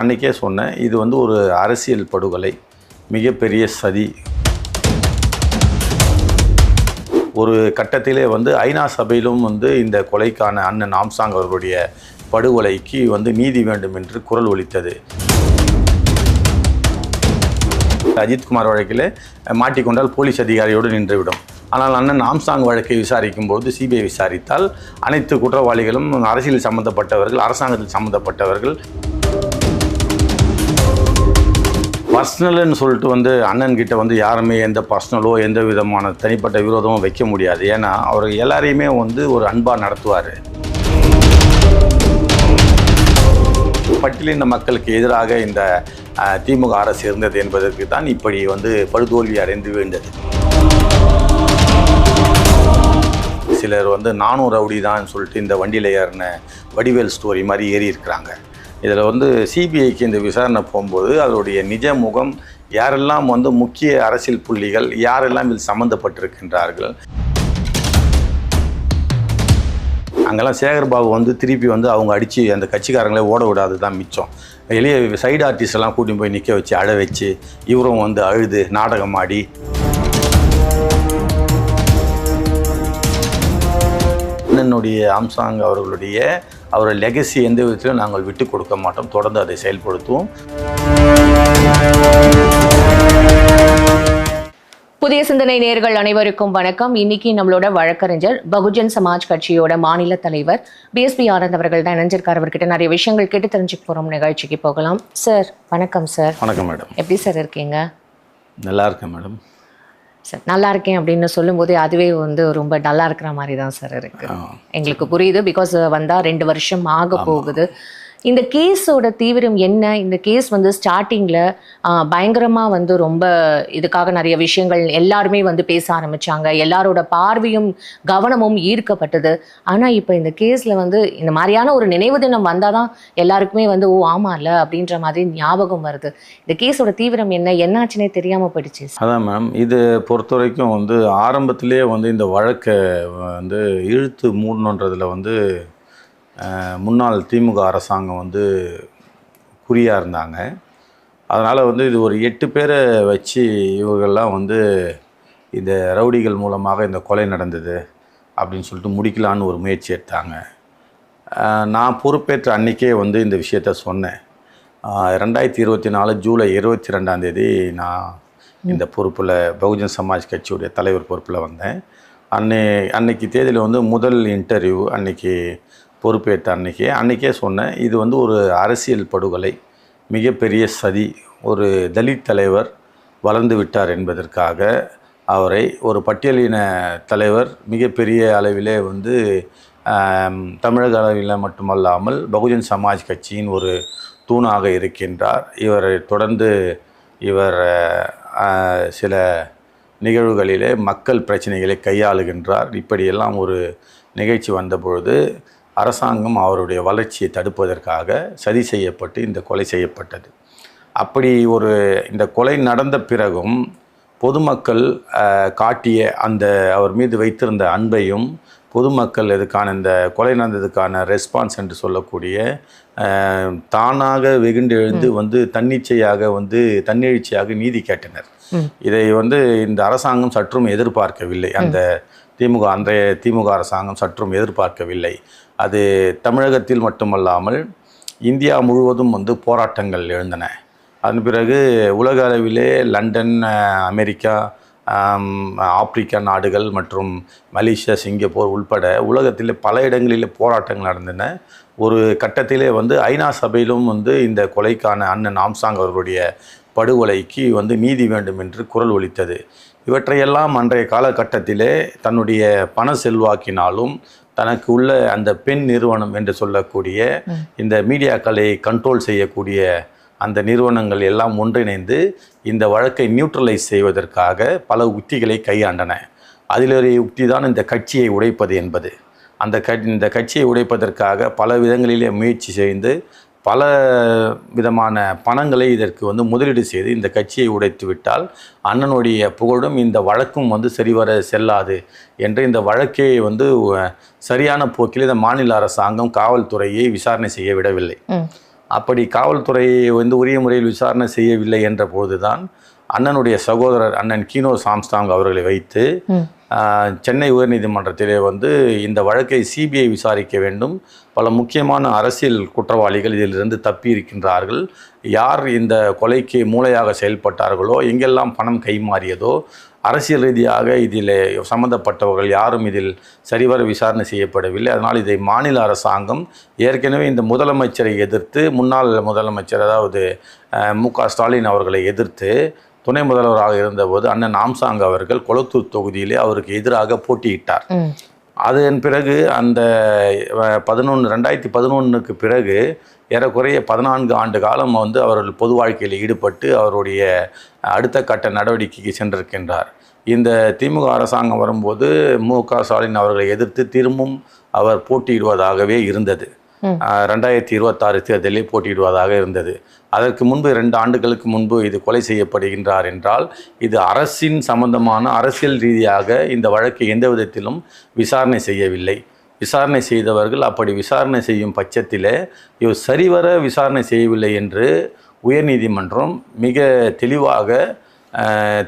அன்றைக்கே சொன்னேன், இது வந்து ஒரு அரசியல் படுகொலை, மிகப்பெரிய சதி. ஒரு கட்டத்திலே வந்து ஐநா சபையிலும் வந்து இந்த கொலைக்கான அண்ணன் ஆம்சாங் அவர்களுடைய படுகொலைக்கு வந்து நீதி வேண்டும் என்று குரல் ஒலித்தது. அஜித்குமார் வழக்கில் மாட்டிக்கொண்டால் போலீஸ் அதிகாரியோடு நின்றுவிடும். ஆனால் அண்ணன் ஆம்சாங் வழக்கை விசாரிக்கும் போது சிபிஐ விசாரித்தால் அனைத்து குற்றவாளிகளும் அரசியல் சம்பந்தப்பட்டவர்கள், அரசாங்கத்தில் சம்பந்தப்பட்டவர்கள். பர்சனல்னு சொல்லிட்டு வந்து அண்ணன்கிட்ட வந்து யாருமே எந்த பர்சனலோ எந்த விதமான தனிப்பட்ட விரோதமும் வைக்க முடியாது. ஏன்னா அவர் எல்லாரையுமே வந்து ஒரு அன்பாக நடத்துவார். பட்டியலின மக்களுக்கு எதிராக இந்த திமுக அரசு இருந்தது என்பதற்கு தான் இப்படி வந்து படுதோல்வி அடைந்து வீழ்ந்தது. சிலர் வந்து நானும் ரவுடி தான் சொல்லிட்டு இந்த வண்டியில் ஏறின வடிவேல் ஸ்டோரி மாதிரி ஏறி இருக்கிறாங்க. இதில் வந்து சிபிஐக்கு இந்த விசாரணை போகும்போது அதனுடைய நிஜ முகம், யாரெல்லாம் வந்து முக்கிய அரசியல் புள்ளிகள், யாரெல்லாம் இதில் சம்மந்தப்பட்டிருக்கின்றார்கள். அங்கெல்லாம் சேகர்பாபு வந்து திருப்பி வந்து அவங்க அடித்து அந்த கட்சிக்காரங்களே ஓட விடாது தான் மிச்சம். எளிய சைடு ஆர்டிஸ்ட் எல்லாம் கூட்டின்னு போய் நிற்க வச்சு அழ வச்சு இவரும் வந்து அழுது நாடகம் ஆடி. அண்ணனுடைய ஆம்சாங் அவர்களுடைய லெகசி எந்த விதத்திலும் நாங்கள் விட்டு கொடுக்க மாட்டோம். தொடர்ந்து அதை செயல்படுத்துவோம். புதிய சிந்தனை நேயர்கள் அனைவருக்கும் வணக்கம். இன்னைக்கு நம்மளோட வழக்கறிஞர் பகுஜன் சமாஜ் கட்சியோட மாநில தலைவர் பிஎஸ்பி ஆனந்த் அவர்கள் தான் இணைஞ்சிருக்கார். அவர்கிட்ட நிறைய விஷயங்கள் கேட்டு தெரிஞ்சுக்க போறோம். நிகழ்ச்சிக்கு போகலாம். சார் வணக்கம். சார் வணக்கம் மேடம். எப்படி சார் இருக்கீங்க? நல்லா இருக்கேன் மேடம். சார் நல்லா இருக்கேன் அப்படின்னு சொல்லும்போது அதுவே வந்து ரொம்ப நல்லா இருக்கிற மாதிரி தான் சார் இருக்கு. எங்களுக்கு புரியுது. பிகாஸ் வந்தால் 2 வருஷம் ஆக போகுது. இந்த கேஸோட தீவிரம் என்ன? இந்த கேஸ் வந்து ஸ்டார்டிங்கில் பயங்கரமாக வந்து ரொம்ப இதுக்காக நிறைய விஷயங்கள் எல்லாருமே வந்து பேச ஆரம்பித்தாங்க. எல்லாரோட பார்வையும் கவனமும் ஈர்க்கப்பட்டது. ஆனால் இப்போ இந்த கேஸில் வந்து இந்த மாதிரியான ஒரு நினைவு தினம் வந்தால் தான் எல்லாருக்குமே வந்து ஓ ஆமாம்ல அப்படின்ற மாதிரி ஞாபகம் வருது. இந்த கேஸோட தீவிரம் என்ன, என்னாச்சுன்னே தெரியாமல் போயிடுச்சு. அதான் மேம், இது பொறுத்த வரைக்கும் வந்து ஆரம்பத்திலே வந்து இந்த வழக்கை வந்து இழுத்து மூடணுன்றதில் வந்து முன்னாள் திமுக அரசாங்கம் வந்து குறியாக இருந்தாங்க. அதனால் வந்து இது ஒரு 8 பேரை வச்சு இவர்கள்லாம் வந்து இந்த ரவுடிகள் மூலமாக இந்த கொலை நடந்தது அப்படின்னு சொல்லிட்டு முடிக்கலான்னு ஒரு முயற்சி எடுத்தாங்க. நான் பொறுப்பேற்ற அன்றைக்கே வந்து இந்த விஷயத்த சொன்னேன். 2024 ஜூலை 22 நான் இந்த பொறுப்பில் பகுஜன் சமாஜ் கட்சியுடைய தலைவர் பொறுப்பில் வந்தேன். அன்னைக்கு தேதியில் வந்து முதல் இன்டர்வியூ அன்றைக்கி பொறுப்பேற்ற அன்றைக்கே சொன்னேன், இது வந்து ஒரு அரசியல் படுகொலை, மிகப்பெரிய சதி. ஒரு தலித் தலைவர் வளர்ந்து விட்டார் என்பதற்காக அவரை ஒரு பட்டியலின தலைவர் மிகப்பெரிய அளவிலே வந்து தமிழக அளவில் மட்டுமல்லாமல் பகுஜன் சமாஜ் கட்சியின் ஒரு தூணாக இருக்கின்றார். இவரை தொடர்ந்து இவர் சில நிகழ்வுகளிலே மக்கள் பிரச்சனைகளை கையாளுகின்றார். இப்படியெல்லாம் ஒரு நிகழ்ச்சி வந்தபொழுது அரசாங்கம் அவருடைய வளர்ச்சியை தடுப்பதற்காக சதி செய்யப்பட்டு இந்த கொலை செய்யப்பட்டது. அப்படி ஒரு இந்த கொலை நடந்த பிறகும் பொதுமக்கள் காட்டிய அந்த அவர் மீது வைத்திருந்த அன்பையும், பொதுமக்கள் இதுக்கான இந்த கொலை நடந்ததுக்கான ரெஸ்பான்ஸ் என்று சொல்லக்கூடிய தானாக வெகுண்டு எழுந்து வந்து தன்னிச்சையாக வந்து தன்னெழுச்சியாக நீதி கேட்டனர். இதை வந்து இந்த அரசாங்கம் சற்றும் எதிர்பார்க்கவில்லை. அன்றைய திமுக அரசாங்கம் சற்றும் எதிர்பார்க்கவில்லை. அது தமிழகத்தில் மட்டுமல்லாமல் இந்தியா முழுவதும் வந்து போராட்டங்கள் எழுந்தன. அதன் பிறகு உலக அளவிலே லண்டன், அமெரிக்கா, ஆப்பிரிக்கா நாடுகள் மற்றும் மலேசியா, சிங்கப்பூர் உள்பட உலகத்தில் பல இடங்களில் போராட்டங்கள் நடந்தன. ஒரு கட்டத்திலே வந்து ஐநா சபையிலும் வந்து இந்த கொலைக்கான அண்ணன் ஆம்சாங் அவர்களுடைய படுகொலைக்கு வந்து நீதி வேண்டும் என்று குரல் ஒலித்தது. இவற்றையெல்லாம் அன்றைய காலகட்டத்திலே தன்னுடைய பண செல்வாக்கினாலும் தனக்கு உள்ள அந்த பெண் நிறுவனம் என்று சொல்லக்கூடிய இந்த மீடியாக்களை கண்ட்ரோல் செய்யக்கூடிய அந்த நிறுவனங்கள் எல்லாம் ஒன்றிணைந்து இந்த வழக்கை நியூட்ரலைஸ் செய்வதற்காக பல உத்திகளை கையாண்டன. அதில் ஒரு உத்தி தான் இந்த கட்சியை உடைப்பது என்பது. இந்த கட்சியை உடைப்பதற்காக பல விதங்களிலே முயற்சி செய்து பல விதமான பணங்களை இதற்கு வந்து முதலீடு செய்து இந்த கட்சியை உடைத்து விட்டால் அண்ணனுடைய புகழும் இந்த வழக்கும் வந்து சரிவர செல்லாது என்று இந்த வழக்கை வந்து சரியான போக்கில் இந்த மாநில அரசாங்கம் காவல்துறையை விசாரணை செய்ய விடவில்லை. அப்படி காவல்துறை வந்து உரிய முறையில் விசாரணை செய்யவில்லை என்ற போதுதான் அண்ணனுடைய சகோதரர் அண்ணன் கீனோ சாம்ஸ்டாங் அவர்களை வைத்து சென்னை உயர்நீதிமன்றத்திலே வந்து இந்த வழக்கை சிபிஐ விசாரிக்க வேண்டும், பல முக்கியமான அரசியல் குற்றவாளிகள் இதிலிருந்து தப்பி இருக்கின்றார்கள், யார் இந்த கொலைக்கு மூளையாக செயல்பட்டார்களோ, எங்கெல்லாம் பணம் கைமாறியதோ, அரசியல் ரீதியாக இதில் சம்பந்தப்பட்டவர்கள் யாரும் இதில் சரிவர விசாரணை செய்யப்படவில்லை. அதனால் இதை மாநில அரசாங்கம் ஏற்கனவே இந்த முதலமைச்சரை எதிர்த்து, முன்னாள் முதலமைச்சர் அதாவது மு.க. ஸ்டாலின் அவர்களை எதிர்த்து துணை முதல்வராக இருந்தபோது அண்ணன் ஆம்சாங் அவர்கள் கொளத்தூர் தொகுதியிலே அவருக்கு எதிராக போட்டியிட்டார். அதன் பிறகு அந்த 2011க்கு பிறகு ஏறக்குறைய 14 ஆண்டு காலம் வந்து அவர்கள் பொது வாழ்க்கையில் ஈடுபட்டு அவருடைய அடுத்த கட்ட நடவடிக்கைக்கு சென்றிருக்கின்றார். இந்த திமுக அரசாங்கம் வரும்போது மு.க. ஸ்டாலின் அவர்களை எதிர்த்து திரும்பவும் அவர் போட்டியிடுவதாகவே இருந்தது. 2026 தேர்தலில் போட்டியிடுவதாக இருந்தது. அதற்கு முன்பு 2 ஆண்டுகளுக்கு முன்பு இது கொலை செய்யப்படுகின்றார் என்றால் இது அரசின் சம்பந்தமான அரசியல் ரீதியாக இந்த வழக்கை எந்த விதத்திலும் விசாரணை செய்யவில்லை. விசாரணை செய்தவர்கள் அப்படி விசாரணை செய்யும் பட்சத்தில் இவர் சரிவர விசாரணை செய்யவில்லை என்று உயர்நீதிமன்றம் மிக தெளிவாக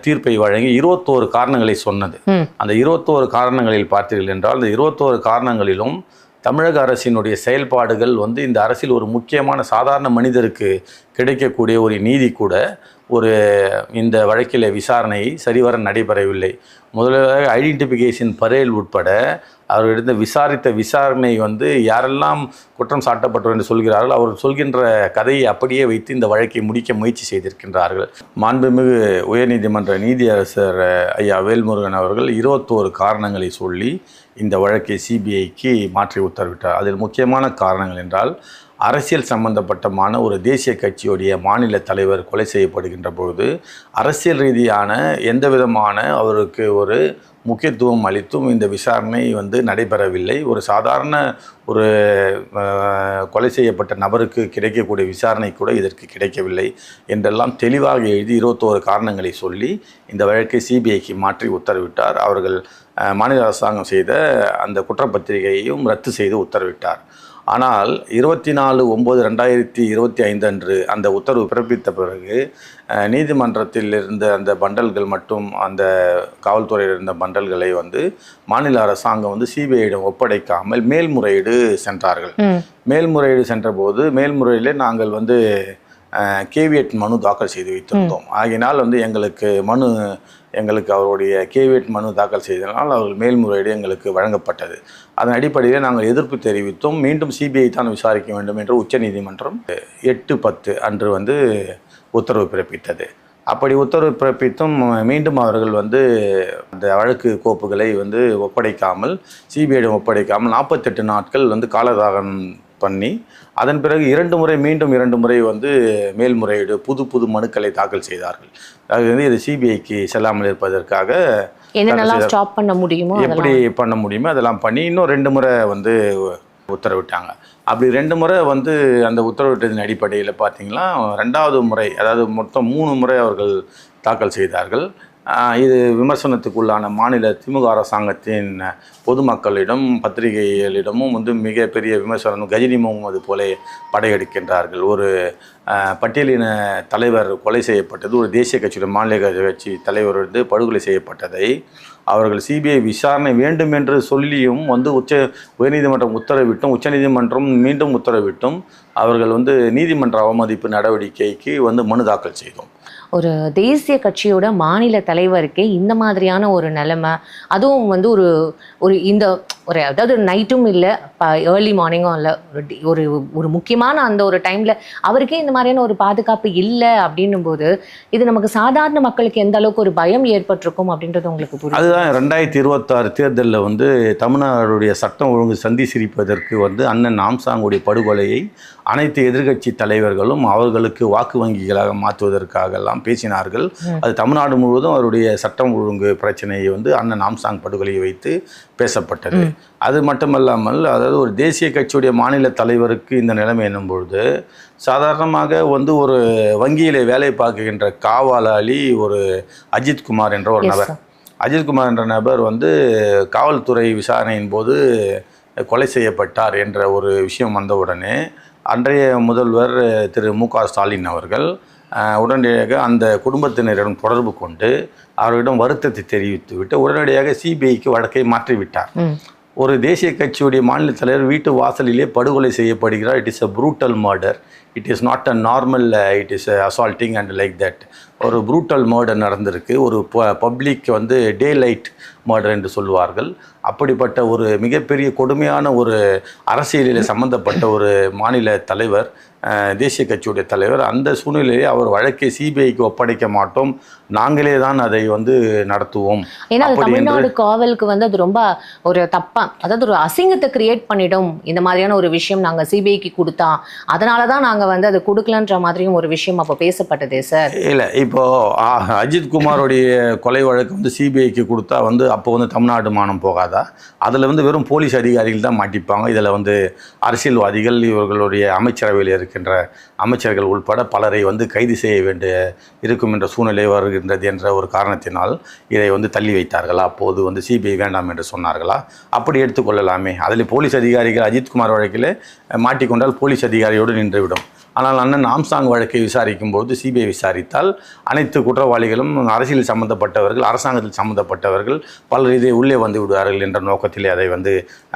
தீர்ப்பை வழங்கி 21 காரணங்களை சொன்னது. அந்த 21 காரணங்களில் பார்த்தீர்கள் என்றால் இந்த 21 காரணங்களிலும் தமிழக அரசினுடைய செயல்பாடுகள் வந்து இந்த அரசில் ஒரு முக்கியமான சாதாரண மனிதருக்கு கிடைக்கக்கூடிய ஒரு நீதி கூட ஒரு இந்த வழக்கில் விசாரணை சரிவர நடைபெறவில்லை. முதலாக ஐடென்டிஃபிகேஷன் பரேல் உட்பட அவர்களிடம் விசாரித்த விசாரணை வந்து யாரெல்லாம் குற்றம் சாட்டப்பட்டவர் என்று சொல்கிறார்கள் அவர் சொல்கின்ற கதையை அப்படியே வைத்து இந்த வழக்கை முடிக்க முயற்சி செய்திருக்கின்றார்கள். மாண்புமிகு உயர்நீதிமன்ற நீதியரசர் ஐயா வேல்முருகன் அவர்கள் 21 காரணங்களை சொல்லி இந்த வழக்கை சிபிஐக்கு மாற்றி உத்தரவிட்டார். அதில் முக்கியமான காரணங்கள் என்றால் அரசியல் சம்பந்தப்பட்டமான ஒரு தேசிய கட்சியுடைய மாநில தலைவர் கொலை செய்யப்படுகின்ற பொழுது அரசியல் ரீதியான எந்த விதமான அவருக்கு ஒரு முக்கியத்துவம் அளித்தும் இந்த விசாரணை வந்து நடைபெறவில்லை. ஒரு சாதாரண ஒரு கொலை செய்யப்பட்ட நபருக்கு கிடைக்கக்கூடிய விசாரணை கூட இதற்கு கிடைக்கவில்லை என்றெல்லாம் தெளிவாக எழுதி 21 காரணங்களை சொல்லி இந்த வழக்கை சிபிஐக்கு மாற்றி உத்தரவிட்டார். அவர்கள் மாநில அரசாங்கம் செய்த அந்த குற்றப்பத்திரிகையையும் ரத்து செய்து உத்தரவிட்டார். ஆனால் 24/9/2025 அன்று அந்த உத்தரவு பிறப்பித்த பிறகு நீதிமன்றத்தில் இருந்த அந்த பண்டல்கள் மற்றும் அந்த காவல்துறையில் இருந்த பண்டல்களை வந்து மாநில அரசாங்கம் வந்து சிபிஐயிடம் ஒப்படைக்காமல் மேல்முறையீடு சென்றார்கள். மேல்முறையீடு சென்றபோது மேல்முறையிலே நாங்கள் வந்து கேவியட் மனு தாக்கல் செய்து வைத்திருந்தோம். ஆகினால் வந்து எங்களுக்கு அவருடைய கேவியட் மனு தாக்கல் செய்ததனால் அவர்கள் மேல்முறையீடு எங்களுக்கு வழங்கப்பட்டது. அதன் அடிப்படையில் நாங்கள் எதிர்ப்பு தெரிவித்தோம். மீண்டும் சிபிஐ தான் விசாரிக்க வேண்டும் என்று உச்சநீதிமன்றம் 8/10 அன்று வந்து உத்தரவு பிறப்பித்தது. அப்படி உத்தரவு பிறப்பித்தும் மீண்டும் அவர்கள் வந்து அந்த வழக்கு கோப்புகளை வந்து ஒப்படைக்காமல் சிபிஐயிடம் ஒப்படைக்காமல் 48 நாட்கள் வந்து காலதாகம் பண்ணி அதன் பிறகு 2 முறை வந்து மேல்முறையீடு புது மனுக்களை தாக்கல் செய்தார்கள். அது வந்து இது சிபிஐக்கு செல்லாமல் இருப்பதற்காக ஸ்டாப் பண்ண முடியுமோ எப்படி பண்ண முடியுமோ அதெல்லாம் பண்ணி இன்னும் 2 முறை வந்து உத்தரவிட்டாங்க. அப்படி 2 முறை வந்து அந்த உத்தரவிட்டதின் அடிப்படையில் பார்த்தீங்கன்னா 2வது முறை அதாவது மொத்தம் 3 முறை அவர்கள் தாக்கல் செய்தார்கள். இது விமர்சனத்துக்குள்ளான மாநில திமுக அரசாங்கத்தின் பொதுமக்களிடம் பத்திரிகைகளிடமும் வந்து மிகப்பெரிய விமர்சனம். கஜினி முகமது போல படையெடுக்கின்றார்கள். ஒரு பட்டியலின தலைவர் கொலை செய்யப்பட்டது, ஒரு தேசிய கட்சியுடைய மாநில கட்சி தலைவர் வந்து படுகொலை செய்யப்பட்டதை அவர்கள் சிபிஐ விசாரணை வேண்டும் என்று சொல்லியும் வந்து உயர்நீதிமன்றம் உத்தரவிட்டும் உச்சநீதிமன்றம் மீண்டும் உத்தரவிட்டும் அவர்கள் வந்து நீதிமன்ற அவமதிப்பு நடவடிக்கைக்கு வந்து மனு தாக்கல் செய்தோம். ஒரு தேசிய கட்சியோட மாநில தலைவருக்கே இந்த மாதிரியான ஒரு நிலைமை, அதுவும் வந்து ஒரு அதாவது நைட்டும் இல்லை ஏர்லி மார்னிங்கும் இல்லை, ஒரு முக்கியமான அந்த ஒரு டைமில் அவருக்கே இந்த மாதிரியான ஒரு பாதுகாப்பு இல்லை அப்படின்னும் போது இது நமக்கு சாதாரண மக்களுக்கு எந்த அளவுக்கு ஒரு பயம் ஏற்பட்டிருக்கும் அப்படின்றது உங்களுக்கு புரியும். அதுதான் 2026 தேர்தலில் வந்து தமிழ்நாடுடைய சட்டம் ஒழுங்கு சந்தி சிரிப்பதற்கு வந்து அண்ணன் ஆம்சாங்குடைய படுகொலையை அனைத்து எதிர்கட்சி தலைவர்களும் அவர்களுக்கு வாக்கு வங்கிகளாக மாற்றுவதற்காகலாம் பேசினார்கள். அது தமிழ்நாடு முழுவதும் அவருடைய சட்டம் ஒழுங்கு பிரச்சனையை வந்து அண்ணன் ஆம்சாங் படுகொலையை வைத்து பேசப்பட்டது. அது மட்டுமல்லாமல் அதாவது ஒரு தேசிய கட்சியுடைய மாநில தலைவருக்கு இந்த நிலைமை என்னும் பொழுது சாதாரணமாக வந்து ஒரு வங்கியிலே வேலை பார்க்கின்ற காவலாளி ஒரு அஜித்குமார் என்ற ஒரு நபர், அஜித்குமார் என்ற நபர் வந்து காவல்துறை விசாரணையின் போது கொலை செய்யப்பட்டார் என்ற ஒரு விஷயம் வந்தவுடனே அன்றைய முதல்வர் திரு மு.க. ஸ்டாலின் அவர்கள் உடனடியாக அந்த குடும்பத்தினரிடம் தொடர்பு கொண்டு அவர்களிடம் வருத்தத்தை தெரிவித்துவிட்டு உடனடியாக சிபிஐக்கு வழக்கை மாற்றிவிட்டார். ஒரு தேசிய கட்சியுடைய மாநில தலைவர் வீட்டு வாசலிலே படுகொலை செய்யப்படுகிறார். It is a brutal murder. It is not a normal, it is assaulting and like that. ஒரு ப்ரூட்டல் மர்டர் நடந்திருக்கு. ஒரு பப்ளிக் வந்து டே லைட் மர்டர் என்று சொல்வார்கள். அப்படிப்பட்ட ஒரு மிகப்பெரிய கொடுமையான ஒரு அரசியலில் சம்பந்தப்பட்ட ஒரு மாநில தலைவர், தேசிய கட்சியுடைய தலைவர், அந்த சூழ்நிலையை அவர் வழக்கை சிபிஐக்கு ஒப்படைக்க மாட்டோம், நாங்களே தான் அதை வந்து நடத்துவோம். ஏன்னா தமிழ்நாடு காவலுக்கு வந்து அது ரொம்ப ஒரு தப்பா, அதாவது ஒரு அசிங்கத்தை கிரியேட் பண்ணிடும் இந்த மாதிரியான ஒரு விஷயம் நாங்க சிபிஐக்கு கொடுத்தா, அதனால தான் நாங்க வந்து அதை கொடுக்கலன்ற மாதிரியும் ஒரு விஷயம் அப்போ பேசப்பட்டதே சார். இல்லை, இப்போ அஜித் குமாரோடைய கொலை வழக்கு வந்து சிபிஐக்கு கொடுத்தா வந்து அப்போ வந்து தமிழ்நாடு மானம் போகாதா? அதில் வந்து வெறும் போலீஸ் அதிகாரிகள் தான் மாட்டிப்பாங்க. இதில் வந்து அரசியல்வாதிகள், இவர்களுடைய அமைச்சரவையில் இருக்கின்ற அமைச்சர்கள் உள்பட பலரை வந்து கைது செய்ய வேண்டிய இருக்கும் என்ற சூழ்நிலை வருகின்றது என்ற ஒரு காரணத்தினால் இதை வந்து தள்ளி வைத்தார்களா? அப்போது வந்து சிபிஐ வேண்டாம் என்று சொன்னார்களா? அப்படி எடுத்துக்கொள்ளலாமே. அதில் போலீஸ் அதிகாரிகள் அஜித்குமார் வழக்கில் மாட்டிக்கொண்டால் போலீஸ் அதிகாரியோடு நின்றுவிடும். ஆனால் அண்ணன் ஆம்ஸ்ட்ராங் வழக்கை விசாரிக்கும் போது சிபிஐ விசாரித்தால் அனைத்து குற்றவாளிகளும் அரசியல் சம்பந்தப்பட்டவர்கள், அரசாங்கத்தில் சம்பந்தப்பட்டவர்கள் பலர் இதை உள்ளே வந்து விடுவார்கள் என்ற நோக்கத்திலே அதை வந்து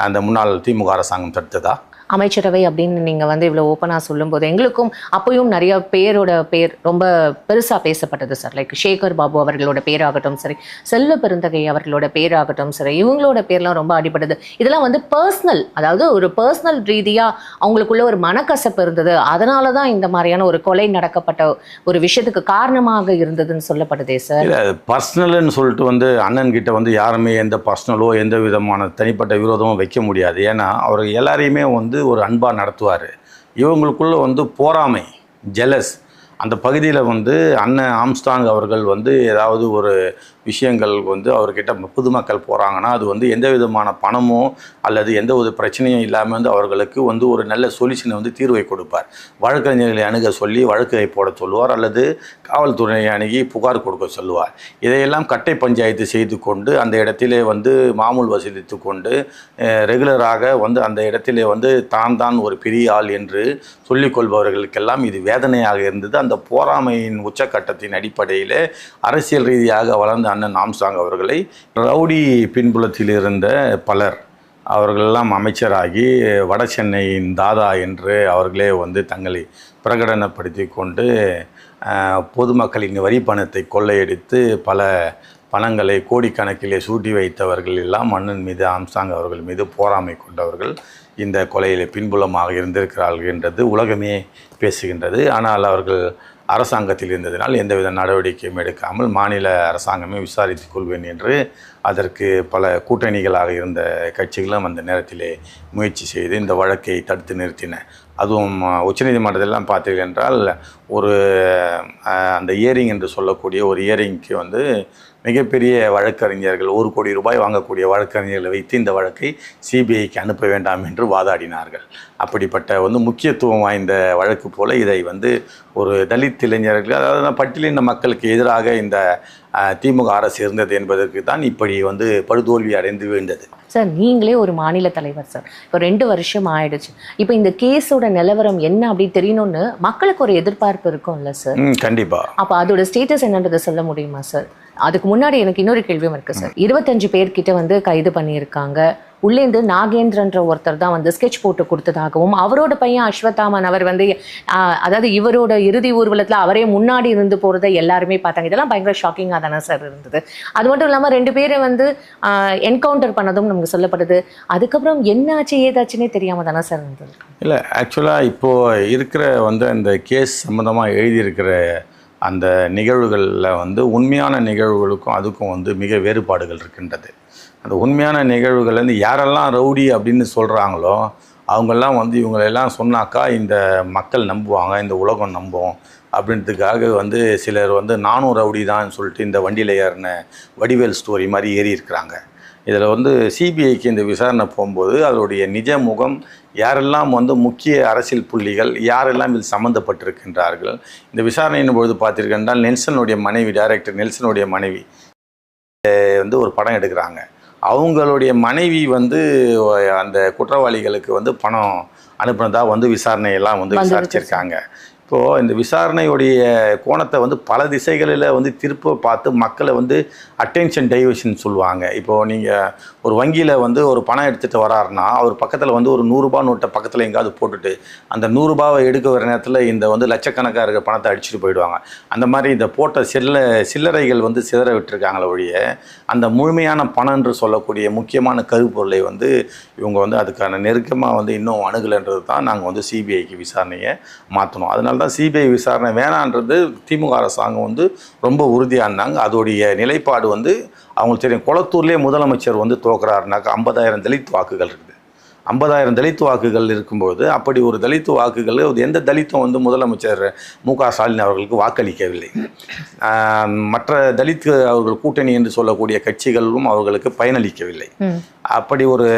அந்த முன்னாள் திமுக அரசாங்கம் தடுத்ததா? அமைச்சரவை அப்படின்னு நீங்கள் வந்து இவ்வளோ ஓப்பனாக சொல்லும்போது எங்களுக்கும் அப்போயும் நிறைய பேரோட பேர் ரொம்ப பெருசாக பேசப்பட்டது சார். லைக் சேகர் பாபு அவர்களோட பேராகட்டும் சரி, செல்வ பெருந்தகை அவர்களோட பேராகட்டும் சரி, இவங்களோட பேர்லாம் ரொம்ப அடிபட்டது. இதெல்லாம் வந்து பர்சனல், அதாவது ஒரு பர்சனல் ரீதியாக அவங்களுக்குள்ள ஒரு மனக்கசப்பு இருந்தது, அதனால தான் இந்த மாதிரியான ஒரு கொலை நடக்கப்பட்ட ஒரு விஷயத்துக்கு காரணமாக இருந்ததுன்னு சொல்லப்படுதே சார். இல்லை, பர்சனல்னு சொல்லிட்டு வந்து அண்ணன் கிட்ட வந்து யாருமே எந்த பர்சனலோ எந்த விதமான தனிப்பட்ட விரோதமும் வைக்க முடியாது. ஏன்னா அவர் எல்லாரையுமே வந்து ஒரு அன்பாக நடத்துவார். இவங்களுக்குள்ள வந்து போராமை, ஜெலஸ், அந்த பகுதியில் வந்து அண்ணன் ஆம்ஸ்ட்ராங் அவர்கள் வந்து ஏதாவது ஒரு விஷயங்கள் வந்து அவர்கிட்ட பொதுமக்கள் போகிறாங்கன்னா அது வந்து எந்த விதமான பணமோ அல்லது எந்த ஒரு பிரச்சனையும் இல்லாமல் வந்து அவர்களுக்கு வந்து ஒரு நல்ல சொல்யூஷனை வந்து தீர்வை கொடுப்பார். வழக்கறிஞர்களை அணுக சொல்லி வழக்கை போட சொல்லுவார் அல்லது காவல்துறையை அணுகி புகார் கொடுக்க சொல்லுவார். இதையெல்லாம் கட்டை பஞ்சாயத்து செய்து கொண்டு அந்த இடத்திலே வந்து மாமூல் வசூலித்து கொண்டு ரெகுலராக வந்து அந்த இடத்திலே வந்து தான் ஒரு பெரிய ஆள் என்று சொல்லிக்கொள்பவர்களுக்கெல்லாம் இது வேதனையாக இருந்தது. அந்த போராமையின் உச்சக்கட்டத்தின் அடிப்படையில் அரசியல் ரீதியாக வளர்ந்த அண்ணன் ஆம்ஸ்ட்ராங் அவர்களை ரவுடி பின்புலத்தில் இருந்த பலர் அவர்களெல்லாம் அமைச்சராகி வட சென்னையின் தாதா என்று அவர்களே வந்து தங்களை பிரகடனப்படுத்தி கொண்டு பொதுமக்களின் வரி பணத்தை கொள்ளையடித்து பல பணங்களை கோடிக்கணக்கிலே சூட்டி வைத்தவர்கள் எல்லாம் அண்ணன் மீது, ஆம்ஸ்ட்ராங் அவர்கள் மீது போராமை கொண்டவர்கள் இந்த கொலையில் பின்புலமாக இருந்திருக்கிறார்கள் என்றது உலகமே பேசுகின்றது. ஆனால் அவர்கள் அரசாங்கத்தில் இருந்ததினால் எந்தவித நடவடிக்கையும் எடுக்காமல் மாநில அரசாங்கமே விசாரித்துக் கொள்வேன் என்று அதற்கு பல கூட்டணிகளாக இருந்த கட்சிகளும் அந்த நேரத்திலே முயற்சி செய்து இந்த வழக்கை தடுத்து நிறுத்தின. அதுவும் உச்சநீதிமன்றத்திலாம் பார்த்தீர்கள் என்றால் ஒரு அந்த இயரிங் என்று சொல்லக்கூடிய ஒரு இயரிங்க்கு வந்து மிகப்பெரிய வழக்கறிஞர்கள் 1 கோடி ரூபாய் வாங்கக்கூடிய வழக்கறிஞர்களை வைத்து இந்த வழக்கை சிபிஐக்கு அனுப்ப வேண்டாம் என்று வாதாடினார்கள். அப்படிப்பட்ட வந்து முக்கியத்துவம் வாய்ந்த வழக்கு போல இதை வந்து ஒரு தலித் இளைஞர்கள், அதாவது பட்டியலின மக்களுக்கு எதிராக இந்த திமுக அரசு இருந்தது என்பதற்கு தான் இப்படி வந்து படுதோல்வி அடைந்து விழுந்தது. சார், நீங்களே ஒரு மாநில தலைவர் சார், இப்போ 2 வருஷம் ஆயிடுச்சு. இப்போ இந்த கேஸோட நிலவரம் என்ன அப்படி தெரியணும்னு மக்களுக்கு ஒரு எதிர்பார்ப்பு இருக்கும்ல சார்? கண்டிப்பா. அப்போ அதோட ஸ்டேட்டஸ் என்னன்றதை சொல்ல முடியுமா சார்? அதுக்கு முன்னாடி எனக்கு இன்னொரு கேள்வியும் இருக்கு சார். 25 பேர்கிட்ட வந்து கைது பண்ணியிருக்காங்க. உள்ளேந்து நாகேந்திரன்ற ஒருத்தர் தான் வந்து ஸ்கெட்ச் போட்டு கொடுத்ததாகவும், அவரோட பையன் அஸ்வத்தாமன் அவர் வந்து அதாவது இவரோட இறுதி ஊர்வலத்தில் அவரே முன்னாடி இருந்து போகிறத எல்லாருமே பார்த்தாங்க. இதெல்லாம் பயங்கர ஷாக்கிங்காக தானே சார் இருந்தது. அது மட்டும் இல்லாமல் 2 பேரை வந்து என்கவுண்டர் பண்ணதும் நமக்கு சொல்லப்படுது. அதுக்கப்புறம் என்னாச்சு ஏதாச்சுன்னே தெரியாமல் தானே சார் இருந்தது? இல்லை, ஆக்சுவலாக இப்போது இருக்கிற வந்து அந்த கேஸ் சம்மந்தமாக எழுதியிருக்கிற அந்த நிகழ்வுகளில் வந்து உண்மையான நிகழ்வுகளுக்கும் அதுக்கும் வந்து மிக வேறுபாடுகள் இருக்கின்றது. அந்த உண்மையான நிகழ்வுகள் வந்து யாரெல்லாம் ரவுடி அப்படின்னு சொல்கிறாங்களோ அவங்கெல்லாம் வந்து இவங்களெல்லாம் சொன்னாக்கா இந்த மக்கள் நம்புவாங்க, இந்த உலகம் நம்பும் அப்படின்றதுக்காக வந்து சிலர் வந்து நானும் ரவுடி தான் சொல்லிட்டு இந்த வண்டியில் ஏறின வடிவேல் ஸ்டோரி மாதிரி ஏறி இருக்கிறாங்க. இதில் வந்து சிபிஐக்கு இந்த விசாரணை போகும்போது அதனுடைய நிஜ முகம், யாரெல்லாம் வந்து முக்கிய அரசியல் புள்ளிகள், யாரெல்லாம் இதில் சம்மந்தப்பட்டிருக்கின்றார்கள், இந்த விசாரணையின் பொழுது பார்த்திருக்கின்றால் நெல்சனுடைய மனைவி, டைரக்டர் நெல்சனுடைய மனைவி வந்து ஒரு படம் எடுக்கிறாங்க. அவங்களுடைய மனைவி வந்து அந்த குற்றவாளிகளுக்கு வந்து பணம் அனுப்புனதா வந்து விசாரணையெல்லாம் வந்து விசாரிச்சிருக்காங்க. இப்போது இந்த விசாரணையுடைய கோணத்தை வந்து பல திசைகளில் வந்து திருப்ப பார்த்து மக்களை வந்து அட்டென்ஷன் டைவர்ஷன் சொல்லுவாங்க. இப்போது நீங்கள் ஒரு வங்கியில் வந்து ஒரு பணம் எடுத்துகிட்டு வராருன்னா அவர் பக்கத்தில் வந்து ஒரு 100 ரூபா நோட்டை பக்கத்தில் எங்கேயாவது போட்டுட்டு அந்த 100 ரூபாவை எடுக்க வர நேரத்தில் இந்த வந்து லட்சக்கணக்காக இருக்கிற பணத்தை அடிச்சுட்டு போயிடுவாங்க. அந்த மாதிரி இந்த போட்ட சில்லறைகள் வந்து சிதற விட்டுருக்காங்களே ஒழிய அந்த முழுமையான பணம் என்று சொல்லக்கூடிய முக்கியமான கருப்பொருளை வந்து இவங்க வந்து அதுக்கான நெருக்கமாக வந்து இன்னும் அணுகலைன்றது தான் நாங்கள் வந்து சிபிஐக்கு விசாரணையை மாற்றணும். அதனால தான் சிபிஐ விசாரணை வேணான்றது திமுக அரசாங்கம் வந்து ரொம்ப உறுதியாக இருந்தாங்க. அதோடைய நிலைப்பாடு வந்து அவங்களுக்கு தெரியும். குளத்தூர்லேயே முதலமைச்சர் வந்து தோக்குறாருனாக்கா 50,000 தலித் வாக்குகள் இருக்குது. 50,000 தலித் வாக்குகள் இருக்கும்போது அப்படி ஒரு தலித் வாக்குகள் எந்த தலித்தும் வந்து முதலமைச்சர் மு.க. ஸ்டாலின் அவர்களுக்கு வாக்களிக்கவில்லை. மற்ற தலித் அவர்கள் கூட்டணி என்று சொல்லக்கூடிய கட்சிகளும் அவர்களுக்கு பயனளிக்கவில்லை. அப்படி ஒரு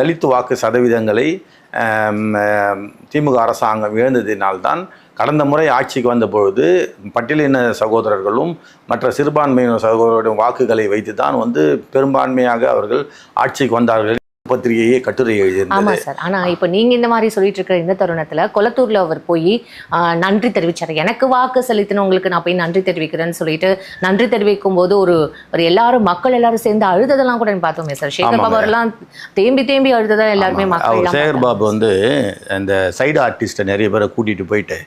தலித் வாக்கு சதவீதங்களை திமுக அரசாங்கம் இழந்ததினால்தான் கடந்த முறை ஆட்சிக்கு வந்த பொழுது பட்டியலின சகோதரர்களும் மற்ற சிறுபான்மையின சகோதரர்களுடைய வாக்குகளை வைத்து தான் வந்து பெரும்பான்மையாக அவர்கள் ஆட்சிக்கு வந்தார்கள். பத்திரிகையே கட்டுரை எழுதியிருந்தது. ஆமா சார். ஆனா இப்ப நீங்க இந்த மாதிரி சொல்லிட்டு இருக்கிற இந்த தருணத்துல கொளத்தூர்ல அவர் போய் நன்றி தெரிவிச்சாரு. எனக்கு வாக்கு செலுத்தினவங்களுக்கு நான் போய் நன்றி தெரிவிக்கிறேன்னு சொல்லிட்டு நன்றி தெரிவிக்கும் போது ஒரு மக்கள் எல்லாரும் சேர்ந்து அழுததெல்லாம் கூட பார்த்தோமே சார். சேகர் பாபு எல்லாம் தேம்பி அழுததா எல்லாருமே மக்கள். சேகர் பாபு வந்து இந்த சைடு ஆர்டிஸ்ட்டை நிறைய பேரை கூட்டிட்டு போயிட்டு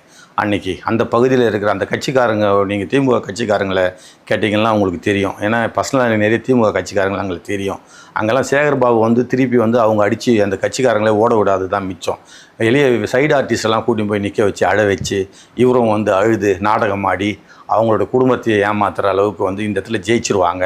அன்னைக்கு அந்த பகுதியில் இருக்கிற அந்த கட்சிக்காரங்க, நீங்கள் திமுக கட்சிக்காரங்களை கேட்டிங்கன்னா உங்களுக்கு தெரியும். ஏன்னா பர்சனலாக நிறைய திமுக கட்சிக்காரங்களை எங்களுக்கு தெரியும். அங்கெல்லாம் சேகர்பாபு வந்து திருப்பி வந்து அவங்க அடித்து அந்த கட்சிக்காரங்களே ஓட விடாது தான் மிச்சம். எளிய சைடு ஆர்டிஸ்டெல்லாம் கூட்டின்னு போய் நிற்க வச்சு அழ வச்சு இவரும் வந்து அழுது நாடகம் ஆடி அவங்களோட குடும்பத்தையே ஏமாத்துகிற அளவுக்கு வந்து இந்த இடத்துல ஜெயிச்சிருவாங்க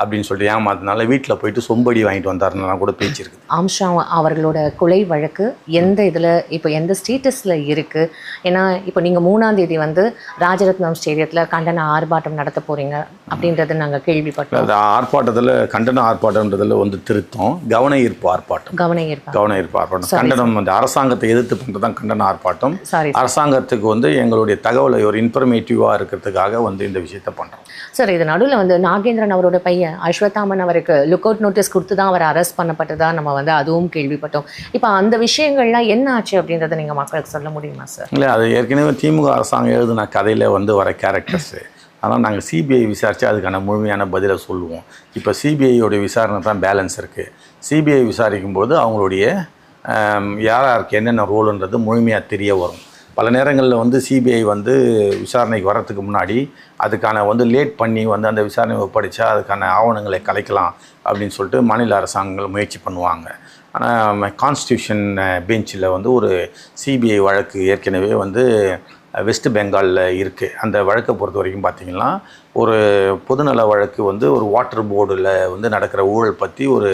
அப்படின்னு சொல்லிட்டு ஏமாத்தினால வீட்டில் போயிட்டு சொம்படி வாங்கிட்டு வந்தாருன்னா கூட பேச்சு இருக்குது. ஆம்ஷா அவர்களோட கொலை வழக்கு எந்த இதில் இப்போ எந்த ஸ்டேட்டஸில் இருக்குது? ஏன்னா இப்போ நீங்கள் 3ஆம் தேதி வந்து ராஜரத்னம் ஸ்டேடியத்தில் கண்டன ஆர்ப்பாட்டம் நடத்த போகிறீங்க அப்படின்றது நாங்கள் கேள்விப்பட்டோம். அந்த ஆர்ப்பாட்டத்தில் கண்டன ஆர்ப்பாட்டம்ன்றதில் வந்து திருத்தம் கவன ஈர்ப்பு ஆர்ப்பாட்டம். கண்டனம் அந்த அரசாங்கத்தை எதிர்த்து பண்ணுறது தான் கண்டன ஆர்ப்பாட்டம். அரசாங்கத்துக்கு வந்து எங்களுடைய தகவலை ஒரு இன்ஃபர்மேட்டிவாக இருக்கிறதுக்காக வந்து இந்த விஷயத்தை பண்ணுறோம் சார். இது நடுவில் வந்து நாகேந்திரன் அவரோட பையன் அஸ்வத்தாமன் அவருக்கு லுக் அவுட் நோட்டீஸ் கொடுத்து தான் அவர் அரெஸ்ட் பண்ணப்பட்டதா நம்ம வந்து அதுவும் கேள்விப்பட்டோம். இப்போ அந்த விஷயங்கள்லாம் என்ன ஆச்சு அப்படின்றத நீங்கள் மக்களுக்கு சொல்ல முடியுமா சார்? இல்லை, அது ஏற்கனவே திமுக அரசாங்கம் எழுதின கதையில் வந்து வர கேரக்டர்ஸு. அதனால் நாங்கள் சிபிஐ விசாரித்து அதுக்கான முழுமையான பதிலை சொல்லுவோம். இப்போ சிபிஐயோடைய விசாரணை தான் பேலன்ஸ் இருக்குது. சிபிஐ விசாரிக்கும் போது அவங்களுடைய யாருக்கு என்னென்ன ரோலுன்றது முழுமையாக தெரிய வரும். பல நேரங்களில் வந்து சிபிஐ வந்து விசாரணைக்கு வர்றதுக்கு முன்னாடி அதுக்கான வந்து லேட் பண்ணி வந்து அந்த விசாரணை ஒப்படைச்சா அதுக்கான ஆவணங்களை கலைக்கலாம் அப்படின்னு சொல்லிட்டு மாநில அரசாங்கங்கள் முயற்சி பண்ணுவாங்க. ஆனால் கான்ஸ்டியூஷன் பெஞ்சில் வந்து ஒரு சிபிஐ வழக்கு ஏற்கனவே வந்து வெஸ்ட் பெங்காலில் இருக்குது. அந்த வழக்கை பொறுத்த வரைக்கும் பார்த்திங்கன்னா ஒரு பொதுநல வழக்கு வந்து ஒரு வாட்டர் போர்டில் வந்து நடக்கிற ஊழல் பற்றி ஒரு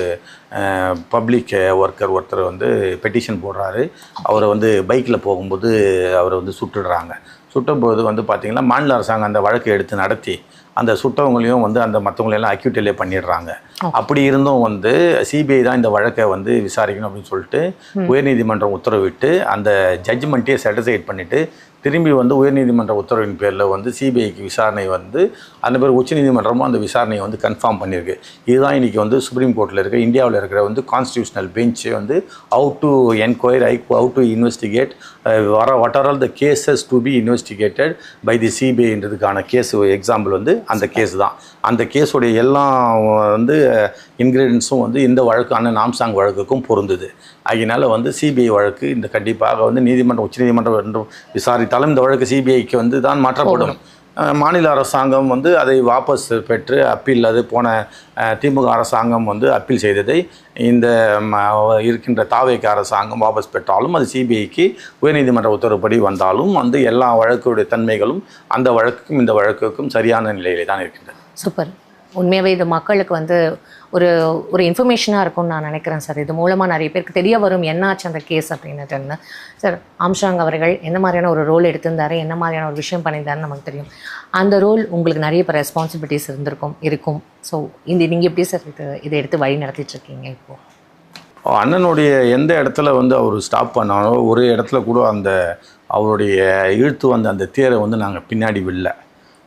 பப்ளிக் ஒர்க்கர் ஒருத்தர் வந்து பெட்டிஷன் போடுறாரு. அவரை வந்து பைக்கில் போகும்போது அவரை வந்து சுட்டுடுறாங்க. சுட்டும்போது வந்து பார்த்திங்கன்னா மாநில அரசாங்கம் அந்த வழக்கை எடுத்து நடத்தி அந்த சுட்டவங்களையும் வந்து அந்த மற்றவங்களையெல்லாம் அக்யூட்டிலே பண்ணிடுறாங்க. அப்படி இருந்தும் வந்து சிபிஐ தான் இந்த வழக்கை வந்து விசாரிக்கணும் அப்படின்னு சொல்லிட்டு உயர்நீதிமன்றம் உத்தரவிட்டு அந்த ஜட்ஜ்மெண்ட்டே சாட்டிஸ்ஃபைட் பண்ணிவிட்டு திரும்பி வந்து உயர்நீதிமன்ற உத்தரவின் பேரில் வந்து சிபிஐக்கு விசாரணை வந்து அந்த பேர் உச்சநீதிமன்றமும் அந்த விசாரணையை வந்து கன்ஃபார்ம் பண்ணியிருக்கு. இதுதான் இன்றைக்கி வந்து சுப்ரீம் கோர்ட்டில் இருக்க இந்தியாவில் இருக்கிற வந்து கான்ஸ்டியூஷனல் பெஞ்சு வந்து how to enquire how to investigate what are all the cases to be investigated by the சிபிஐன்றதுக்கான கேஸ் எக்ஸாம்பிள் வந்து அந்த கேஸ் தான். அந்த கேஸுடைய எல்லா வந்து இன்க்ரீடியன்ஸும் வந்து இந்த வழக்கான நாம்சாங் வழக்குக்கும் பொருந்துது. அதனால வந்து சிபிஐ வழக்கு இந்த கண்டிப்பாக வந்து நீதிமன்றம் உச்சநீதிமன்றம் என்றும் விசாரித்தாலும் இந்த வழக்கு சிபிஐக்கு வந்து தான் மாற்றப்படும். மாநில அரசாங்கம் வந்து அதை வாபஸ் பெற்று அப்பீல் அது போன திமுக அரசாங்கம் வந்து அப்பீல் செய்ததை இந்த இருக்கின்ற தாவேக அரசாங்கம் வாபஸ் பெற்றாலும் அது சிபிஐக்கு உயர்நீதிமன்ற உத்தரவுப்படி வந்தாலும் வந்து எல்லா வழக்குடைய தன்மைகளும் அந்த வழக்குக்கும் இந்த வழக்குக்கும் சரியான நிலையிலே தான் இருக்கின்றது. சூப்பர். உண்மையாகவே இது மக்களுக்கு வந்து ஒரு இன்ஃபர்மேஷனாக இருக்கும்னு நான் நினைக்கிறேன் சார். இது மூலமாக நிறைய பேருக்கு தெரிய வரும் என்னாச்சு அந்த கேஸ் அப்படின்னுட்டுன்னு. சார், ஆம்ஸ்ட்ராங் அவர்கள் என்ன மாதிரியான ஒரு ரோல் எடுத்திருந்தாரு, என்ன மாதிரியான ஒரு விஷயம் பண்ணியிருந்தாருன்னு நமக்கு தெரியும். அந்த ரோல் உங்களுக்கு நிறைய இப்போ ரெஸ்பான்சிபிலிட்டிஸ் இருக்கும். ஸோ நீங்கள் எப்படி சார் இதை எடுத்து வழி நடத்திட்டுருக்கீங்க? இப்போது அண்ணனுடைய எந்த இடத்துல வந்து அவர் ஸ்டாப் பண்ணாலும் ஒரு இடத்துல கூட அந்த அவருடைய இழுத்து வந்த அந்த தேரை வந்து நாங்கள் பின்னாடி விடல,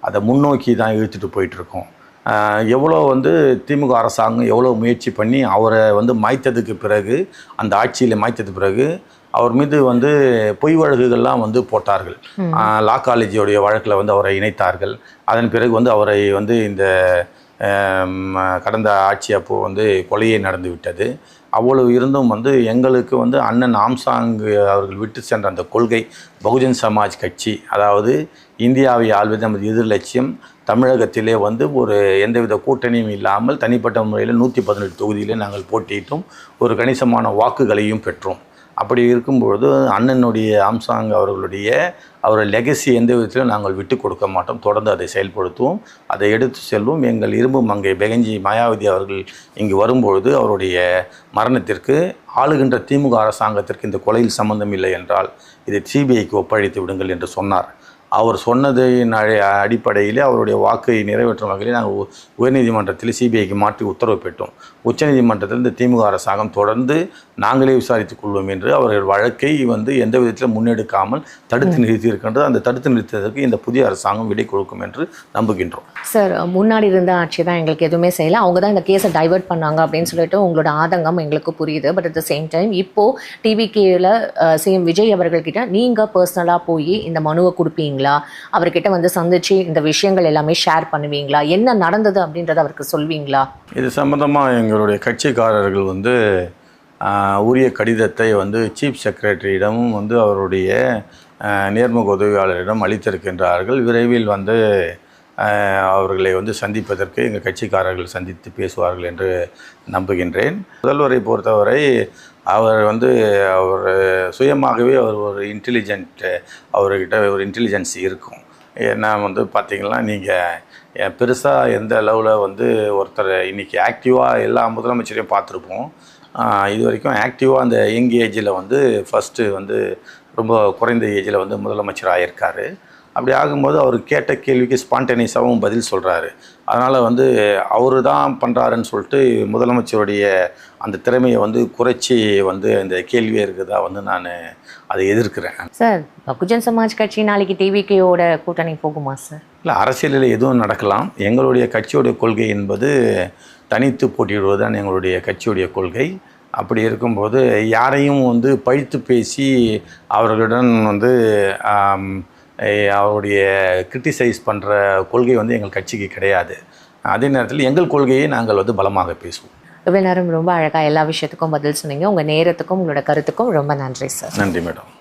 அதை முன்னோக்கி தான் இழுத்துட்டு போயிட்டுருக்கோம். எவ்வளோ வந்து திமுக அரசாங்கம் எவ்வளோ முயற்சி பண்ணி அவரை வந்து மாய்த்ததுக்கு பிறகு அந்த ஆட்சியில் மாய்த்ததுக்கு பிறகு அவர் மீது வந்து பொய் வழக்குகள்லாம் வந்து போட்டார்கள். லா காலேஜோடைய வழக்கில் வந்து அவரை இணைத்தார்கள். அதன் பிறகு வந்து அவரை வந்து இந்த கடந்த ஆட்சி அப்போது வந்து கொலையே நடந்து விட்டது. அவ்வளவு இருந்தும் வந்து எங்களுக்கு வந்து அண்ணன் ஆம்சாங் அவர்கள் விட்டு சென்ற அந்த கொள்கை, பகுஜன் சமாஜ் கட்சி, அதாவது இந்தியாவை ஆள்வது நமது எதிர்லட்சியம், தமிழகத்திலே வந்து ஒரு எந்தவித கூட்டணியும் இல்லாமல் தனிப்பட்ட முறையில் 118 தொகுதியிலே நாங்கள் போட்டியிட்டோம். ஒரு கணிசமான வாக்குகளையும் பெற்றோம். அப்படி இருக்கும்பொழுது அண்ணனுடைய ஆம்சாங் அவருடைய லெகசி எந்த விதத்திலும் நாங்கள் விட்டு கொடுக்க மாட்டோம். தொடர்ந்து அதை செயல்படுத்துவோம், அதை எடுத்து செல்வோம். எங்கள் இரும்பு மங்கை பெகஞ்சி மாயாவதி அவர்கள் இங்கு வரும்பொழுது அவருடைய மரணத்திற்கு ஆளுகின்ற திமுக அரசாங்கத்திற்கு இந்த கொலையில் சம்பந்தம் இல்லை என்றால் இதை சிபிஐக்கு ஒப்படைத்து விடுங்கள் என்று சொன்னார். அவர் சொன்னதின் அடிப்படையில் அவருடைய வாக்கை நிறைவேற்றும் வகையில் நாங்கள் உயர்நீதிமன்றத்தில் சிபிஐக்கு மாற்றி உத்தரவு பெற்றோம். உச்சநீதிமன்றத்தில் இந்த திமுக அரசாங்கம் தொடர்ந்து நாங்களே விசாரித்துக் கொள்வோம் என்று அவர்கள் வழக்கை வந்து எந்த விதத்திலும் முன்னெடுக்காமல் தடுத்து நிறுத்தியிருக்கின்றது. அந்த தடுத்து நிறுத்ததற்கு இந்த புதிய அரசாங்கம் விடை கொடுக்கும் என்று நம்புகின்றோம். சார், முன்னாடி இருந்த ஆட்சி தான் எங்களுக்கு எதுவுமே செய்யலை, அவங்க தான் இந்த கேஸை டைவர்ட் பண்ணாங்க அப்படின்னு சொல்லிட்டு உங்களோட ஆதங்கம் எங்களுக்கு புரியுது. But at the same time இப்போது டிவிகேயில் சிஎம் விஜய் அவர்கள்கிட்ட நீங்கள் பர்சனலாக போய் இந்த மனுவை கொடுப்பீங்களா, அவர்கிட்ட வந்து சந்திச்சு இந்த விஷயங்கள் எல்லாமே ஷேர் பண்ணுவீங்களா, என்ன நடந்தது அப்படின்றத அவருக்கு சொல்வீங்களா? இது சம்பந்தமாக எங்களுடைய கட்சிக்காரர்கள் வந்து உரிய கடிதத்தை வந்து சீஃப் செக்ரட்டரியிடமும் வந்து அவருடைய நேர்முக உதவியாளரிடம் அளித்திருக்கின்றார்கள். விரைவில் வந்து அவர்களை வந்து சந்திப்பதற்கு எங்கள் கட்சிக்காரர்கள் சந்தித்து பேசுவார்கள் என்று நம்புகின்றேன். முதல்வரை பொறுத்தவரை அவர் வந்து அவர் சுயமாகவே அவர் ஒரு இன்டெலிஜென்ட், அவர்கிட்ட ஒரு இன்டெலிஜென்ஸ் இருக்கும். ஏன்னா வந்து பார்த்திங்கன்னா நீங்கள் பெருசாக எந்த அளவில் வந்து ஒருத்தர் இன்றைக்கி ஆக்டிவாக எல்லா முதலமைச்சரையும் பார்த்துருப்போம். இது வரைக்கும் ஆக்டிவாக அந்த யங் ஏஜில் வந்து ஃபஸ்ட்டு வந்து ரொம்ப குறைந்த ஏஜில் வந்து முதலமைச்சர் ஆகியிருக்காரு. அப்படி ஆகும்போது அவர் கேட்ட கேள்விக்கு ஸ்பான்டேனியஸாகவும் பதில் சொல்கிறாரு. அதனால் வந்து அவர் தான் பண்ணுறாருன்னு சொல்லிட்டு முதலமைச்சருடைய அந்த திறமையை வந்து குறைச்சி வந்து இந்த கேள்வியே இருக்குதா வந்து நான் அதை எதிர்க்கிறேன். சார், பகுஜன் சமாஜ் கட்சி நாளைக்கு டிவிகேயோட கூட்டணி போகுமா சார்? இல்லை, அரசியலில் எதுவும் நடக்கலாம். எங்களுடைய கட்சியுடைய கொள்கை என்பது தனித்து போட்டியிடுவது தான் எங்களுடைய கட்சியுடைய கொள்கை. அப்படி இருக்கும்போது யாரையும் வந்து பழித்து பேசி அவர்களுடன் வந்து அவருடைய கிரிட்டிசைஸ் பண்ணுற கொள்கை வந்து எங்கள் கட்சிக்கு கிடையாது. அதே நேரத்தில் எங்கள் கொள்கையை நாங்கள் வந்து பலமாக பேசுவோம். இவ்வளோ நேரம் ரொம்ப அழகாக எல்லா விஷயத்துக்கும் பதில் சொன்னீங்க. உங்கள் நேரத்துக்கும் உங்களோட கருத்துக்கும் ரொம்ப நன்றி சார். நன்றி மேடம்.